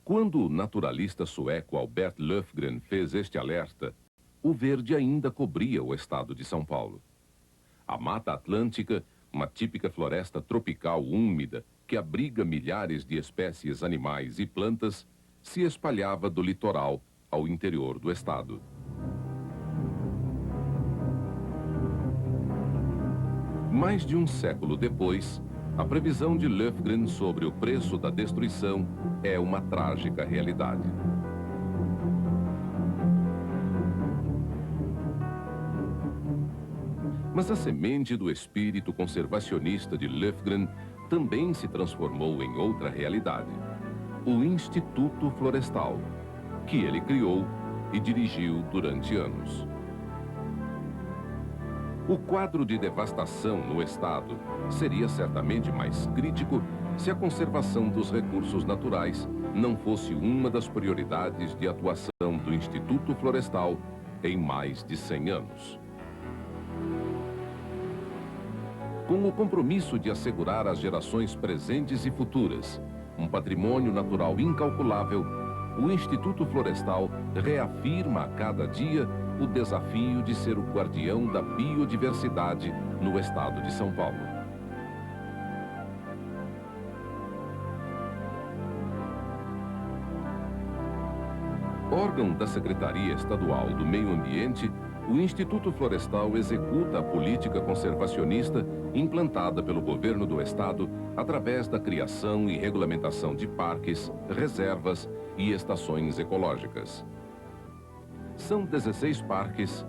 Quando o naturalista sueco Albert Löfgren fez este alerta, o verde ainda cobria o estado de São Paulo. A Mata Atlântica, uma típica floresta tropical úmida que abriga milhares de espécies animais e plantas, se espalhava do litoral ao interior do estado. Mais de um século depois, a previsão de Löfgren sobre o preço da destruição é uma trágica realidade. Mas a semente do espírito conservacionista de Löfgren também se transformou em outra realidade: o Instituto Florestal, que ele criou e dirigiu durante anos. O quadro de devastação no estado seria certamente mais crítico se a conservação dos recursos naturais não fosse uma das prioridades de atuação do Instituto Florestal em mais de 100 anos. Com o compromisso de assegurar às gerações presentes e futuras um patrimônio natural incalculável, o Instituto Florestal reafirma a cada dia o desafio de ser o guardião da biodiversidade no estado de São Paulo. Órgão da Secretaria Estadual do Meio Ambiente, o Instituto Florestal executa a política conservacionista implantada pelo governo do estado através da criação e regulamentação de parques, reservas e estações ecológicas. São 16 parques,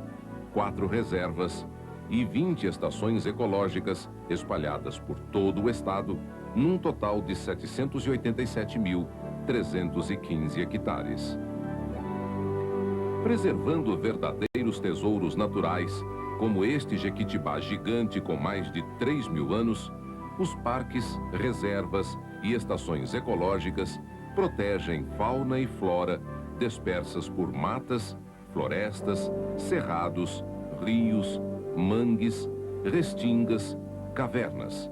4 reservas e 20 estações ecológicas espalhadas por todo o estado, num total de 787.315 hectares. Preservando verdadeiros tesouros naturais, como este jequitibá gigante com mais de 3.000 anos, os parques, reservas e estações ecológicas protegem fauna e flora dispersas por matas, florestas, cerrados, rios, mangues, restingas, cavernas.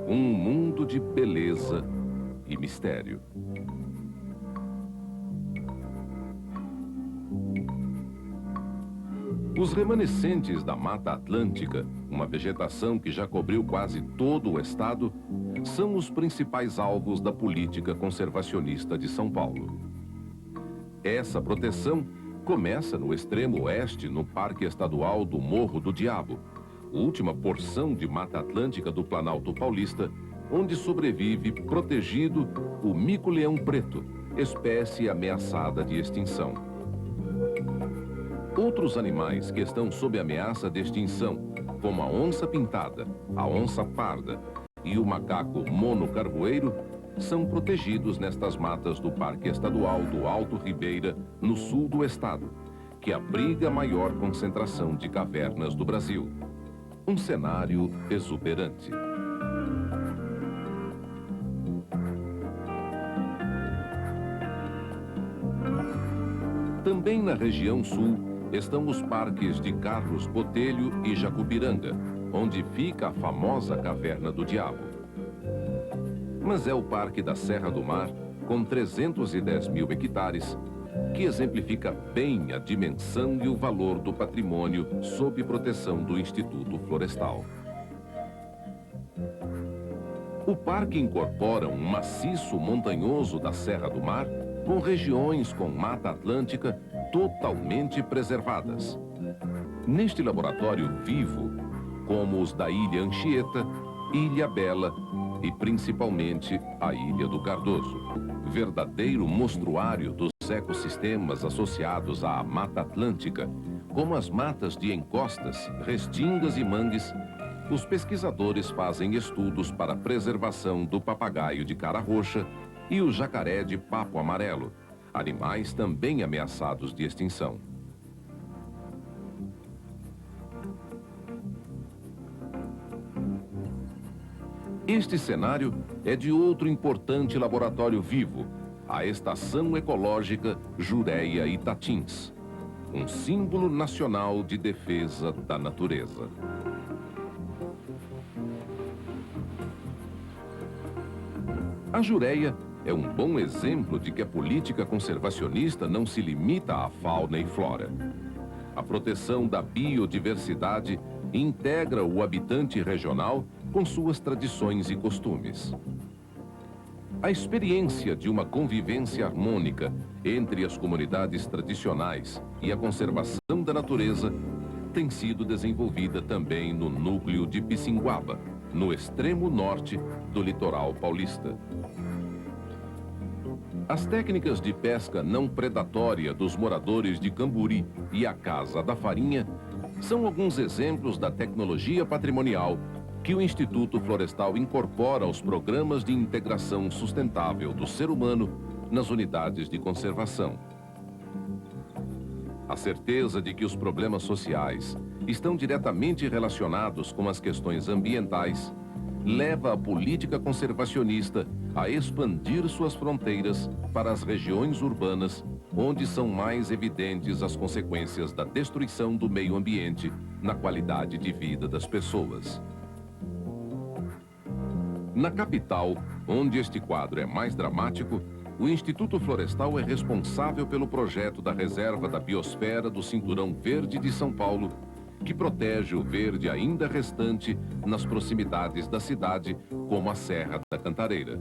Um mundo de beleza e mistério. Os remanescentes da Mata Atlântica, uma vegetação que já cobriu quase todo o estado, são os principais alvos da política conservacionista de São Paulo. Essa proteção começa no extremo oeste, no Parque Estadual do Morro do Diabo, última porção de Mata Atlântica do Planalto Paulista, onde sobrevive protegido o mico-leão preto, espécie ameaçada de extinção. Outros animais que estão sob ameaça de extinção, como a onça-pintada, a onça parda e o macaco mono-carvoeiro, são protegidos nestas matas do Parque Estadual do Alto Ribeira, no sul do estado, que abriga a maior concentração de cavernas do Brasil. Um cenário exuberante. Também na região sul estão os parques de Carlos Botelho e Jacupiranga, onde fica a famosa Caverna do Diabo. Mas é o Parque da Serra do Mar, com 310.000 hectares, que exemplifica bem a dimensão e o valor do patrimônio sob proteção do Instituto Florestal. O parque incorpora um maciço montanhoso da Serra do Mar, com regiões com Mata Atlântica totalmente preservadas. Neste laboratório vivo, como os da Ilha Anchieta, Ilha Bela e principalmente a Ilha do Cardoso, verdadeiro mostruário dos ecossistemas associados à Mata Atlântica, como as matas de encostas, restingas e mangues, os pesquisadores fazem estudos para a preservação do papagaio de cara roxa e o jacaré de papo amarelo, animais também ameaçados de extinção. Este cenário é de outro importante laboratório vivo, a Estação Ecológica Jureia Itatins, um símbolo nacional de defesa da natureza. A Jureia é um bom exemplo de que a política conservacionista não se limita à fauna e flora. A proteção da biodiversidade integra o habitante regional com suas tradições e costumes. A experiência de uma convivência harmônica entre as comunidades tradicionais e a conservação da natureza tem sido desenvolvida também no núcleo de Pissinguaba, no extremo norte do litoral paulista. As técnicas de pesca não predatória dos moradores de Camburi e a Casa da Farinha são alguns exemplos da tecnologia patrimonial que o Instituto Florestal incorpora aos programas de integração sustentável do ser humano nas unidades de conservação. A certeza de que os problemas sociais estão diretamente relacionados com as questões ambientais leva a política conservacionista a expandir suas fronteiras para as regiões urbanas, onde são mais evidentes as consequências da destruição do meio ambiente na qualidade de vida das pessoas. Na capital, onde este quadro é mais dramático, o Instituto Florestal é responsável pelo projeto da Reserva da Biosfera do Cinturão Verde de São Paulo, que protege o verde ainda restante nas proximidades da cidade, como a Serra da Cantareira.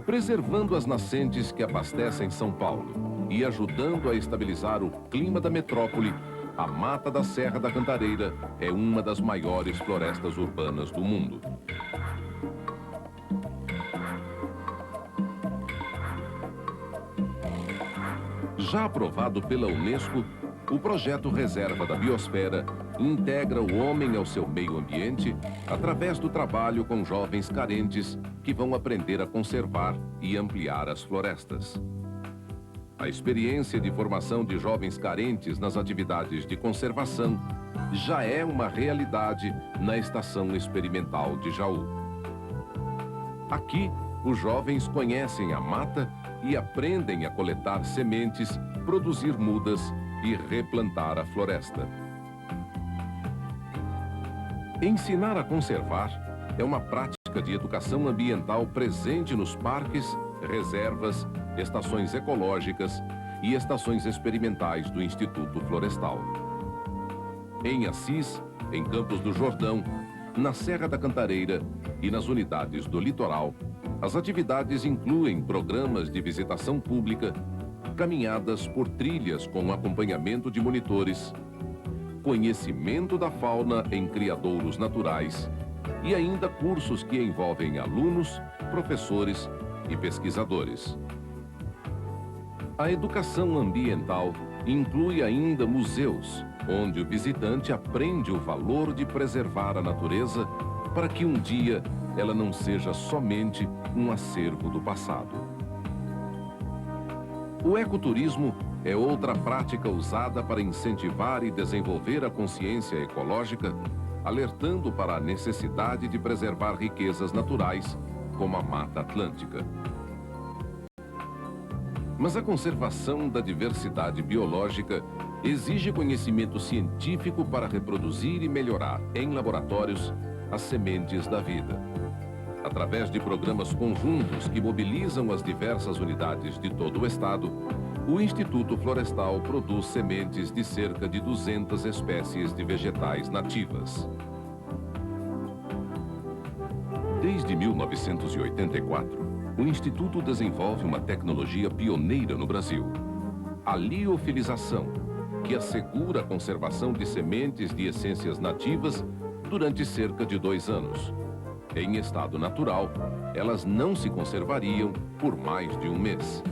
Preservando as nascentes que abastecem São Paulo e ajudando a estabilizar o clima da metrópole, a Mata da Serra da Cantareira é uma das maiores florestas urbanas do mundo. Já aprovado pela Unesco, o projeto Reserva da Biosfera integra o homem ao seu meio ambiente através do trabalho com jovens carentes que vão aprender a conservar e ampliar as florestas. A experiência de formação de jovens carentes nas atividades de conservação já é uma realidade na Estação Experimental de Jaú. Aqui, os jovens conhecem a mata e aprendem a coletar sementes, produzir mudas e replantar a floresta. Ensinar a conservar é uma prática de educação ambiental presente nos parques, reservas, estações ecológicas e estações experimentais do Instituto Florestal. Em Assis, em Campos do Jordão, na Serra da Cantareira e nas unidades do litoral, as atividades incluem programas de visitação pública, caminhadas por trilhas com acompanhamento de monitores, conhecimento da fauna em criadouros naturais e ainda cursos que envolvem alunos, professores e pesquisadores. A educação ambiental inclui ainda museus, onde o visitante aprende o valor de preservar a natureza para que um dia ela não seja somente um acervo do passado. O ecoturismo é outra prática usada para incentivar e desenvolver a consciência ecológica, alertando para a necessidade de preservar riquezas naturais, como a Mata Atlântica. Mas a conservação da diversidade biológica exige conhecimento científico para reproduzir e melhorar, em laboratórios, as sementes da vida. Através de programas conjuntos que mobilizam as diversas unidades de todo o estado, o Instituto Florestal produz sementes de cerca de 200 espécies de vegetais nativas. Desde 1984, o Instituto desenvolve uma tecnologia pioneira no Brasil: a liofilização, que assegura a conservação de sementes de essências nativas durante cerca de 2 anos. Em estado natural, elas não se conservariam por mais de 1 mês.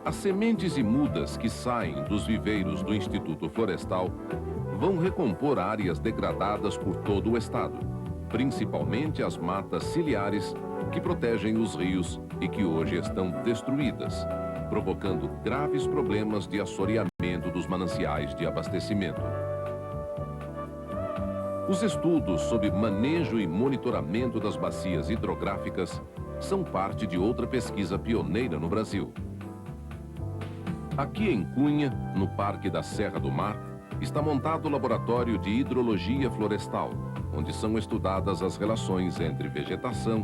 As sementes e mudas que saem dos viveiros do Instituto Florestal vão recompor áreas degradadas por todo o estado, principalmente as matas ciliares que protegem os rios e que hoje estão destruídas, provocando graves problemas de assoreamento dos mananciais de abastecimento. Os estudos sobre manejo e monitoramento das bacias hidrográficas são parte de outra pesquisa pioneira no Brasil. Aqui em Cunha, no Parque da Serra do Mar, está montado o Laboratório de Hidrologia Florestal, onde são estudadas as relações entre vegetação,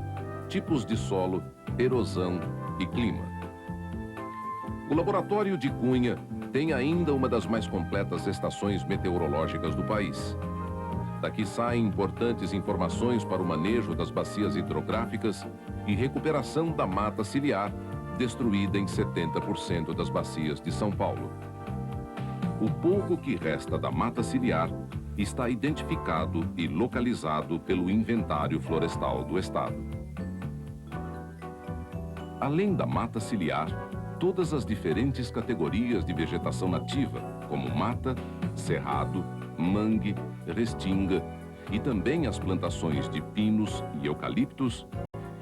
tipos de solo, erosão e clima. O Laboratório de Cunha tem ainda uma das mais completas estações meteorológicas do país. Daqui saem importantes informações para o manejo das bacias hidrográficas e recuperação da mata ciliar, destruída em 70% das bacias de São Paulo. O pouco que resta da mata ciliar está identificado e localizado pelo Inventário Florestal do Estado. Além da mata ciliar, todas as diferentes categorias de vegetação nativa, como mata, cerrado, mangue, restinga e também as plantações de pinos e eucaliptos,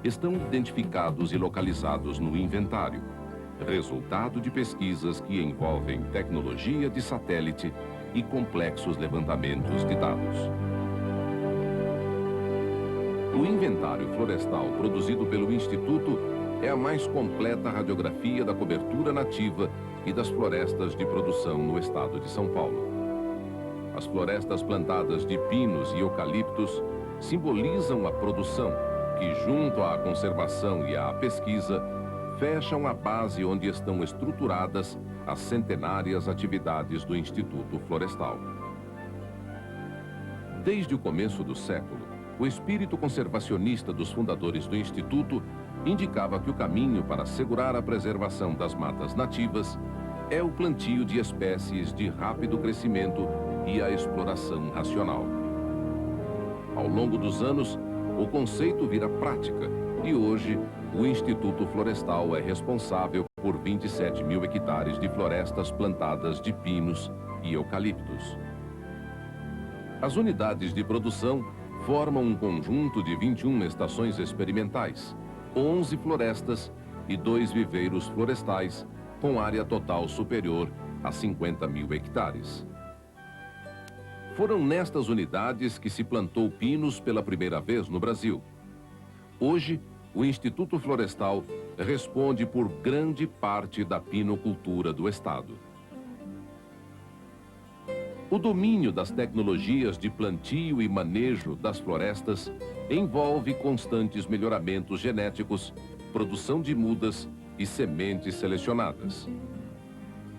estão identificados e localizados no inventário, resultado de pesquisas que envolvem tecnologia de satélite e complexos levantamentos de dados. O inventário florestal produzido pelo Instituto é a mais completa radiografia da cobertura nativa e das florestas de produção no estado de São Paulo. As florestas plantadas de pinos e eucaliptos simbolizam a produção, que, junto à conservação e à pesquisa, fecham a base onde estão estruturadas as centenárias atividades do Instituto Florestal. Desde o começo do século, o espírito conservacionista dos fundadores do Instituto indicava que o caminho para assegurar a preservação das matas nativas é o plantio de espécies de rápido crescimento e a exploração racional. Ao longo dos anos, o conceito vira prática e hoje o Instituto Florestal é responsável por 27 mil hectares de florestas plantadas de pinos e eucaliptos. As unidades de produção formam um conjunto de 21 estações experimentais, 11 florestas e 2 viveiros florestais com área total superior a 50 mil hectares. Foram nestas unidades que se plantou pinos pela primeira vez no Brasil. Hoje, o Instituto Florestal responde por grande parte da pinocultura do estado. O domínio das tecnologias de plantio e manejo das florestas envolve constantes melhoramentos genéticos, produção de mudas e sementes selecionadas.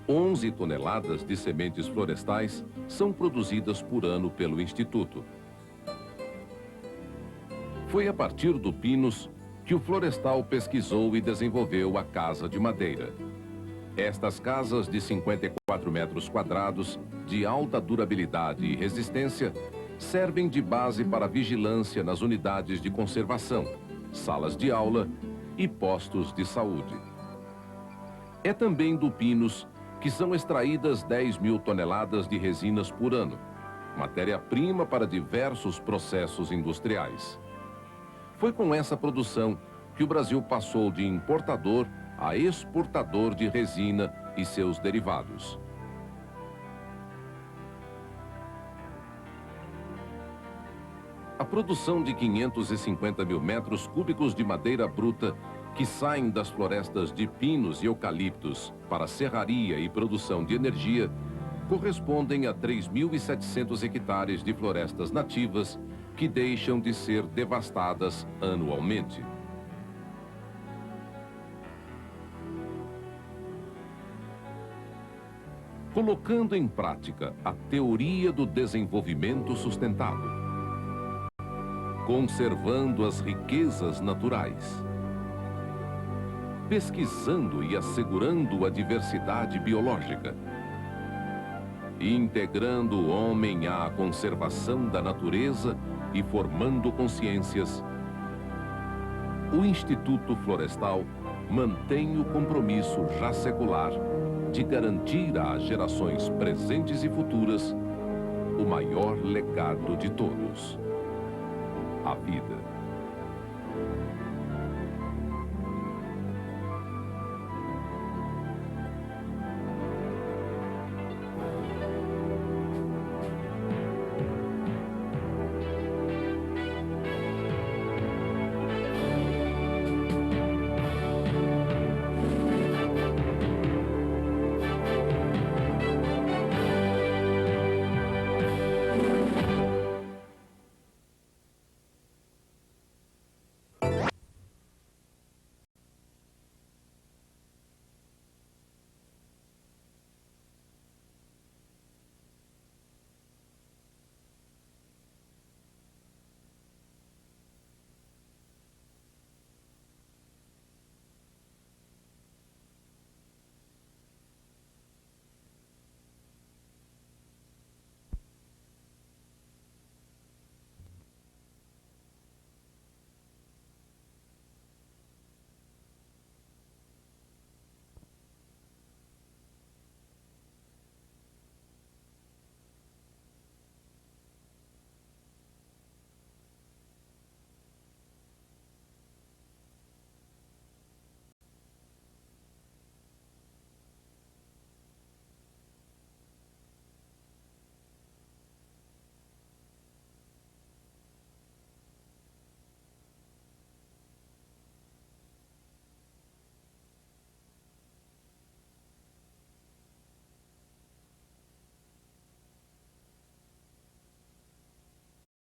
11 toneladas de sementes florestais são produzidas por ano pelo Instituto. Foi a partir do Pinos que o Florestal pesquisou e desenvolveu a Casa de Madeira. Estas casas de 54 metros quadrados, de alta durabilidade e resistência, servem de base para vigilância nas unidades de conservação, salas de aula e postos de saúde. É também do Pinos que são extraídas 10 mil toneladas de resinas por ano, matéria-prima para diversos processos industriais. Foi com essa produção que o Brasil passou de importador a exportador de resina e seus derivados. A produção de 550 mil metros cúbicos de madeira bruta que saem das florestas de pinos e eucaliptos para serraria e produção de energia correspondem a 3.700 hectares de florestas nativas que deixam de ser devastadas anualmente. Colocando em prática a teoria do desenvolvimento sustentável, conservando as riquezas naturais, pesquisando e assegurando a diversidade biológica, integrando o homem à conservação da natureza e formando consciências, o Instituto Florestal mantém o compromisso já secular de garantir às gerações presentes e futuras o maior legado de todos: a vida.